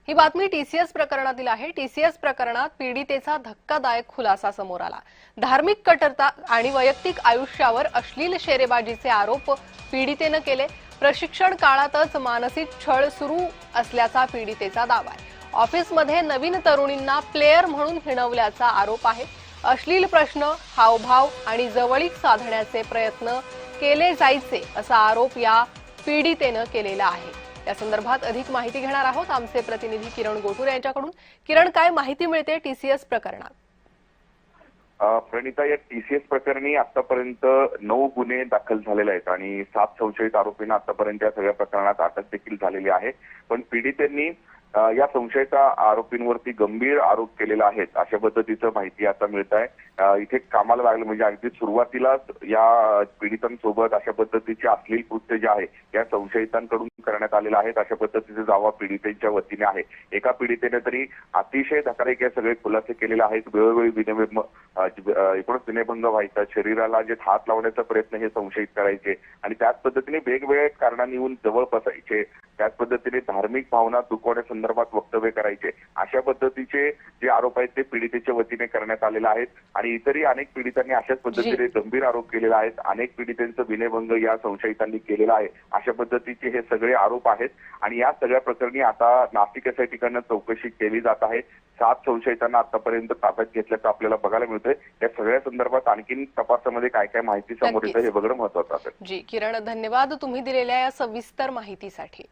ही बातमी टीसीएस प्रकरणातील आहे। टीसीएस प्रकरणात पीडितेचा धक्कादायक खुलासा समोर आला। धार्मिक कट्टरता आणि वैयक्तिक आयुष्यावर अश्लील शेरेबाजीचे आरोप पीडितेने केले। प्रशिक्षण काळातच मानसिक छळ सुरू असल्याचा पीडितेचा दावा आहे। ऑफिसमध्ये नवीन तरुणींना प्लेयर म्हणून हिणवल्याचा आरोप आहे। अश्लील प्रश्न, हावभाव आणि जवळीक साधण्याचे प्रयत्न केले जायचे असा आरोप या पीडितेने केलेला आहे। या संदर्भात अधिक माहिती घेणार आहोत आमचे प्रतिनिधी किरण गोटुरे यांच्याकडून। किरण, काय माहिती मिळते टीसीएस प्रकरणात? प्रणिता, या टीसीएस प्रकरणी आतापर्यंत 9 गुन्हे दाखल झालेले आहेत आणि 7 संशयित आरोपींना आतापर्यंत या सगळ्या प्रकरणात अटक देखील झालेली आहे। पण पीडितांनी या संशयित आरोपींवरती गंभीर आरोप केलेला आहे अशा पद्धतीचं माहिती आता मिळत आहे। इथे कामाला लागलं म्हणजे अगदी सुरुवातीलाच या पीडितांसोबत अशा पद्धतीचे अश्लील कृत्य जे आहे या संशयितांकडून करण्यात आलेलं आहे अशा पद्धतीचा दावा पीडितेच्या वतीने आहे। एका पीडितेने तरी अतिशय धक्कादायक हे सगळे खुलासे केलेले आहेत। वेळोवेळी एकूणच विनयभंग व्हायचा, शरीराला जे हात लावण्याचा प्रयत्न हे संशयित करायचे आणि त्याच पद्धतीने वेगवेगळ्या कारणांनी येऊन जवळ बसायचे, त्याच पद्धतीने धार्मिक भावना दुखवण्यासंदर्भात वक्तव्य करायचे। अशा पद्धतीचे जे आरोप आहेत ते पीडितेच्या वतीने करण्यात आलेले आहेत आणि इतरही अनेक पीडितांनी अशाच पद्धतीने गंभीर आरोप केलेले आहेत। अनेक पीडितांचं विनयभंग या संशयितांनी केलेला आहे अशा पद्धतीचे हे सगळे आरोप आहेत आणि या सगळ्या प्रकरणी आता नाशिक एसआय ठिकाणी चौकशी केली जात आहे। 7 संशयितांना आतापर्यंत ताब्यात घेतल्याचं आपल्याला बघायला मिळतंय। या सगळ्या संदर्भात आणखीन तपासामध्ये काय काय माहिती समोर येते हे बघणं महत्त्वाचं आहे। जी किरण, धन्यवाद तुम्ही दिलेल्या या सविस्तर माहितीसाठी।